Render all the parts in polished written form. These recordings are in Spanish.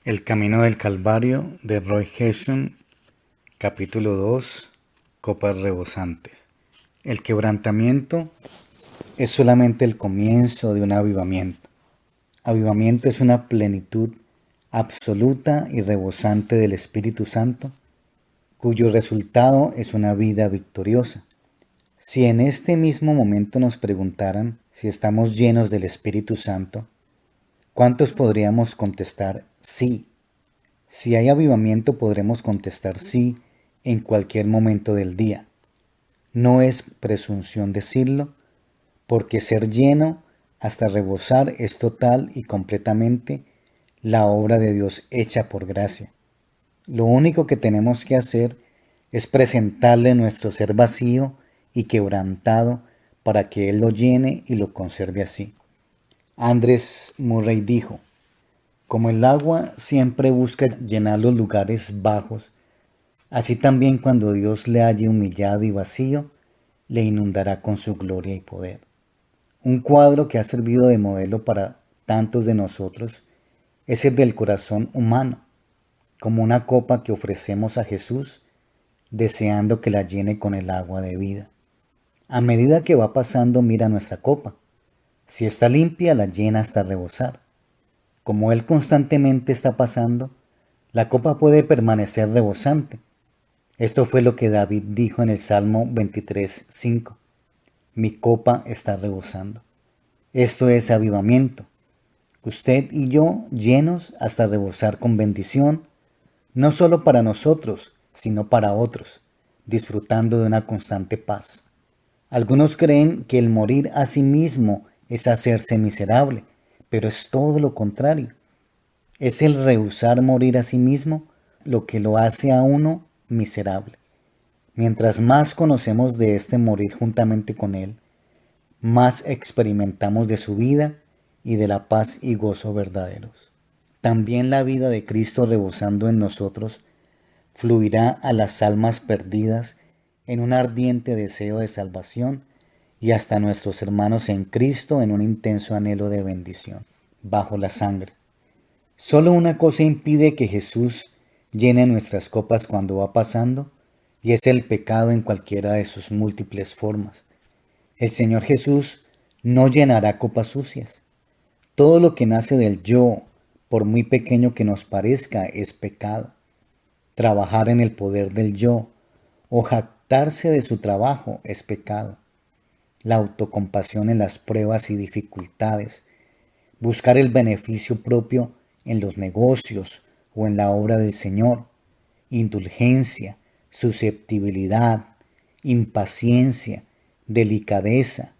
El camino del Calvario de Roy Hession, capítulo 2, Copas rebosantes. El quebrantamiento es solamente el comienzo de un avivamiento. Avivamiento es una plenitud absoluta y rebosante del Espíritu Santo, cuyo resultado es una vida victoriosa. Si en este mismo momento nos preguntaran si estamos llenos del Espíritu Santo, ¿cuántos podríamos contestar sí? Si hay avivamiento podremos contestar sí en cualquier momento del día. No es presunción decirlo, porque ser lleno hasta rebosar es total y completamente la obra de Dios hecha por gracia. Lo único que tenemos que hacer es presentarle nuestro ser vacío y quebrantado para que Él lo llene y lo conserve así. Andrés Murray dijo: como el agua siempre busca llenar los lugares bajos, así también cuando Dios le halle humillado y vacío, le inundará con su gloria y poder. Un cuadro que ha servido de modelo para tantos de nosotros es el del corazón humano, como una copa que ofrecemos a Jesús, deseando que la llene con el agua de vida. A medida que va pasando, mira nuestra copa. Si está limpia, la llena hasta rebosar. Como Él constantemente está pasando, la copa puede permanecer rebosante. Esto fue lo que David dijo en el Salmo 23:5. Mi copa está rebosando. Esto es avivamiento. Usted y yo llenos hasta rebosar con bendición, no solo para nosotros, sino para otros, disfrutando de una constante paz. Algunos creen que el morir a sí mismo es hacerse miserable, pero es todo lo contrario. Es el rehusar morir a sí mismo lo que lo hace a uno miserable. Mientras más conocemos de este morir juntamente con Él, más experimentamos de su vida y de la paz y gozo verdaderos. También la vida de Cristo rebosando en nosotros fluirá a las almas perdidas en un ardiente deseo de salvación y hasta nuestros hermanos en Cristo en un intenso anhelo de bendición, bajo la sangre. Solo una cosa impide que Jesús llene nuestras copas cuando va pasando, y es el pecado en cualquiera de sus múltiples formas. El Señor Jesús no llenará copas sucias. Todo lo que nace del yo, por muy pequeño que nos parezca, es pecado. Trabajar en el poder del yo o jactarse de su trabajo es pecado. La autocompasión en las pruebas y dificultades, buscar el beneficio propio en los negocios o en la obra del Señor, indulgencia, susceptibilidad, impaciencia, delicadeza,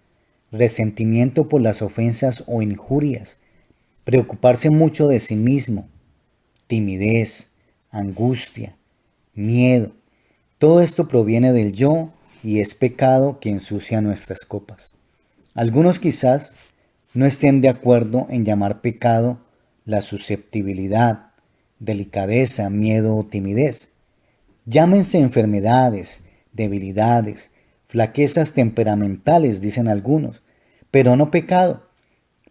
resentimiento por las ofensas o injurias, preocuparse mucho de sí mismo, timidez, angustia, miedo. Todo esto proviene del yo y es pecado que ensucia nuestras copas. Algunos quizás no estén de acuerdo en llamar pecado la susceptibilidad, delicadeza, miedo o timidez. Llámense enfermedades, debilidades, flaquezas temperamentales, dicen algunos, pero no pecado,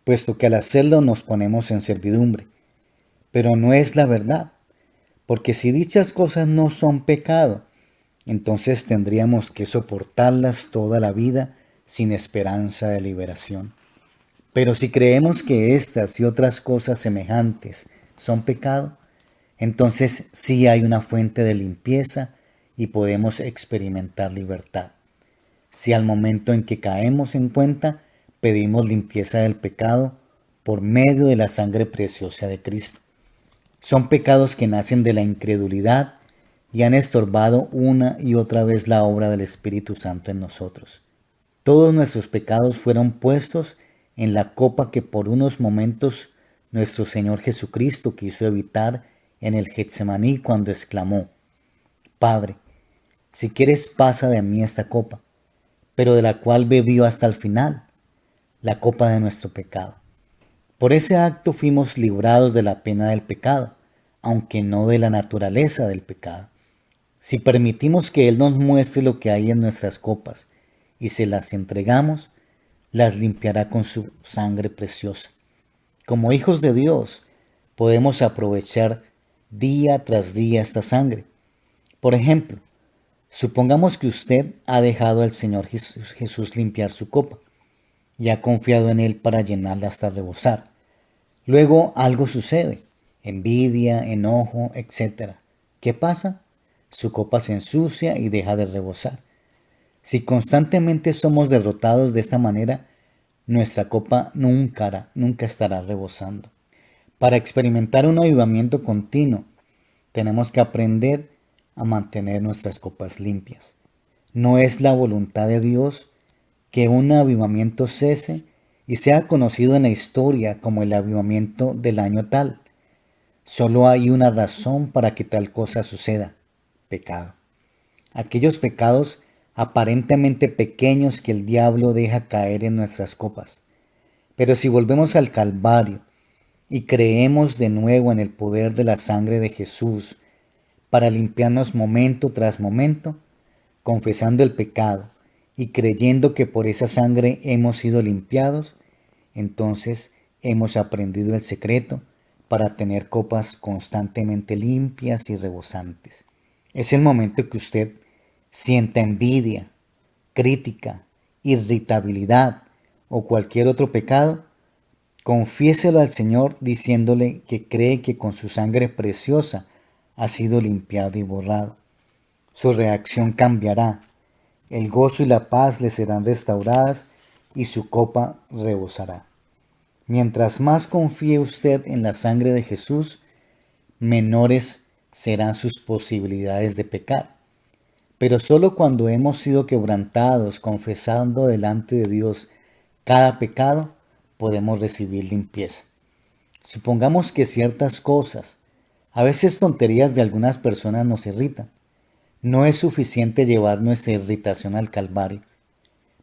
puesto que al hacerlo nos ponemos en servidumbre. Pero no es la verdad, porque si dichas cosas no son pecado, entonces tendríamos que soportarlas toda la vida sin esperanza de liberación. Pero si creemos que estas y otras cosas semejantes son pecado, entonces sí hay una fuente de limpieza y podemos experimentar libertad. Si al momento en que caemos en cuenta pedimos limpieza del pecado por medio de la sangre preciosa de Cristo. Son pecados que nacen de la incredulidad y han estorbado una y otra vez la obra del Espíritu Santo en nosotros. Todos nuestros pecados fueron puestos en la copa que por unos momentos nuestro Señor Jesucristo quiso evitar en el Getsemaní cuando exclamó: Padre, si quieres pasa de mí esta copa, pero de la cual bebió hasta el final, la copa de nuestro pecado. Por ese acto fuimos librados de la pena del pecado, aunque no de la naturaleza del pecado. Si permitimos que Él nos muestre lo que hay en nuestras copas y se las entregamos, las limpiará con su sangre preciosa. Como hijos de Dios, podemos aprovechar día tras día esta sangre. Por ejemplo, supongamos que usted ha dejado al Señor Jesús limpiar su copa y ha confiado en Él para llenarla hasta rebosar. Luego algo sucede, envidia, enojo, etc. ¿Qué pasa? Su copa se ensucia y deja de rebosar. Si constantemente somos derrotados de esta manera, nuestra copa nunca estará rebosando. Para experimentar un avivamiento continuo, tenemos que aprender a mantener nuestras copas limpias. No es la voluntad de Dios que un avivamiento cese y sea conocido en la historia como el avivamiento del año tal. Solo hay una razón para que tal cosa suceda: pecado. Aquellos pecados aparentemente pequeños que el diablo deja caer en nuestras copas. Pero si volvemos al Calvario y creemos de nuevo en el poder de la sangre de Jesús para limpiarnos momento tras momento, confesando el pecado y creyendo que por esa sangre hemos sido limpiados, entonces hemos aprendido el secreto para tener copas constantemente limpias y rebosantes. Es el momento que usted sienta envidia, crítica, irritabilidad o cualquier otro pecado, confiéselo al Señor diciéndole que cree que con su sangre preciosa ha sido limpiado y borrado. Su reacción cambiará, el gozo y la paz le serán restauradas y su copa rebosará. Mientras más confíe usted en la sangre de Jesús, menores serán sus posibilidades de pecar. Pero solo cuando hemos sido quebrantados, confesando delante de Dios cada pecado, podemos recibir limpieza. Supongamos que ciertas cosas, a veces tonterías de algunas personas, nos irritan. No es suficiente llevar nuestra irritación al Calvario.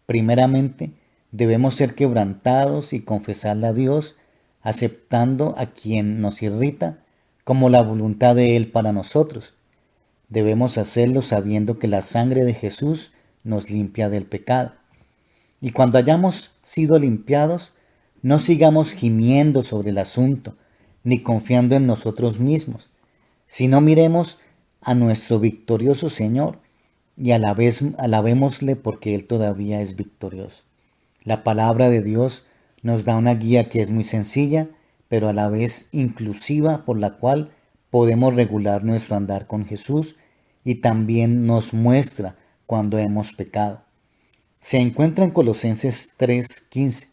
Primeramente, debemos ser quebrantados y confesarle a Dios, aceptando a quien nos irrita como la voluntad de Él para nosotros. Debemos hacerlo sabiendo que la sangre de Jesús nos limpia del pecado. Y cuando hayamos sido limpiados, no sigamos gimiendo sobre el asunto, ni confiando en nosotros mismos, sino miremos a nuestro victorioso Señor y alabémosle porque Él todavía es victorioso. La palabra de Dios nos da una guía que es muy sencilla, pero a la vez inclusiva, por la cual podemos regular nuestro andar con Jesús y también nos muestra cuando hemos pecado. Se encuentra en Colosenses 3:15,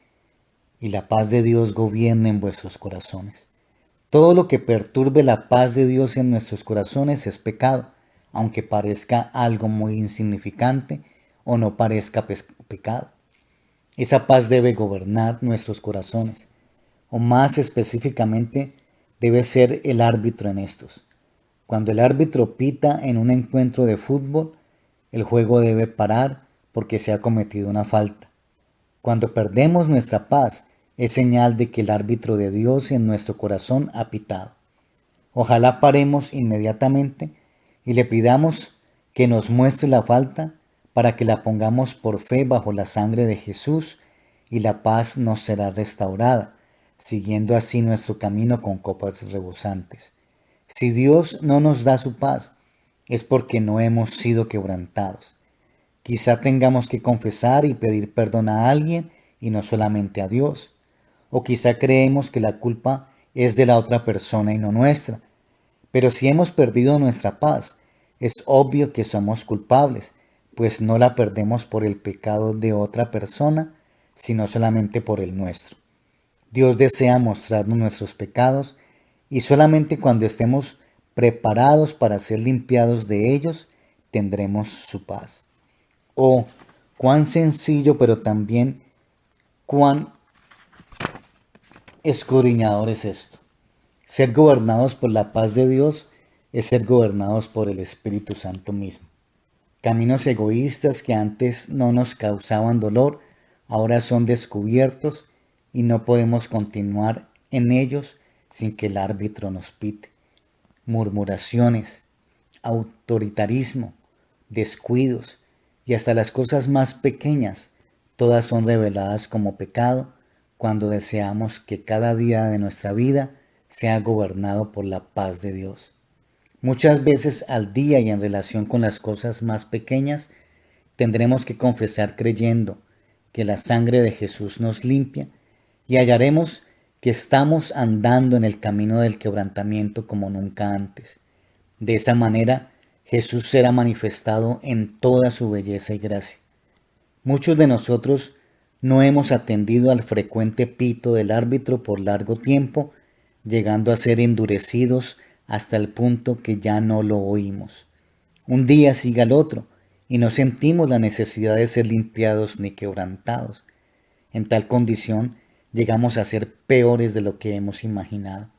y la paz de Dios gobierna en vuestros corazones. Todo lo que perturbe la paz de Dios en nuestros corazones es pecado, aunque parezca algo muy insignificante o no parezca pecado. Esa paz debe gobernar nuestros corazones, o más específicamente, debe ser el árbitro en estos. Cuando el árbitro pita en un encuentro de fútbol, el juego debe parar porque se ha cometido una falta. Cuando perdemos nuestra paz, es señal de que el árbitro de Dios en nuestro corazón ha pitado. Ojalá paremos inmediatamente y le pidamos que nos muestre la falta para que la pongamos por fe bajo la sangre de Jesús, y la paz nos será restaurada, siguiendo así nuestro camino con copas rebosantes. Si Dios no nos da su paz, es porque no hemos sido quebrantados. Quizá tengamos que confesar y pedir perdón a alguien y no solamente a Dios. O quizá creemos que la culpa es de la otra persona y no nuestra. Pero si hemos perdido nuestra paz, es obvio que somos culpables, pues no la perdemos por el pecado de otra persona, sino solamente por el nuestro. Dios desea mostrarnos nuestros pecados y solamente cuando estemos preparados para ser limpiados de ellos, tendremos su paz. Oh, cuán sencillo, pero también cuán escudriñador es esto. Ser gobernados por la paz de Dios es ser gobernados por el Espíritu Santo mismo. Caminos egoístas que antes no nos causaban dolor, ahora son descubiertos y no podemos continuar en ellos sin que el árbitro nos pite. Murmuraciones, autoritarismo, descuidos y hasta las cosas más pequeñas, todas son reveladas como pecado cuando deseamos que cada día de nuestra vida sea gobernado por la paz de Dios. Muchas veces al día y en relación con las cosas más pequeñas, tendremos que confesar creyendo que la sangre de Jesús nos limpia y hallaremos que estamos andando en el camino del quebrantamiento como nunca antes. De esa manera, Jesús será manifestado en toda su belleza y gracia. Muchos de nosotros no hemos atendido al frecuente pito del árbitro por largo tiempo, llegando a ser endurecidos hasta el punto que ya no lo oímos. Un día sigue al otro y no sentimos la necesidad de ser limpiados ni quebrantados. En tal condición llegamos a ser peores de lo que hemos imaginado.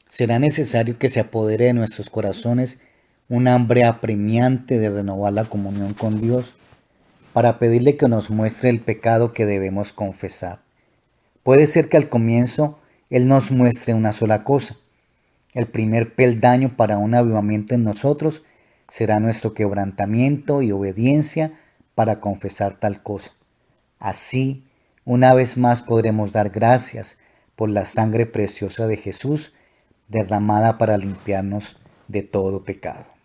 Será necesario que se apodere de nuestros corazones un hambre apremiante de renovar la comunión con Dios, para pedirle que nos muestre el pecado que debemos confesar. Puede ser que al comienzo Él nos muestre una sola cosa. El primer peldaño para un avivamiento en nosotros será nuestro quebrantamiento y obediencia para confesar tal cosa. Así, una vez más podremos dar gracias por la sangre preciosa de Jesús derramada para limpiarnos de todo pecado.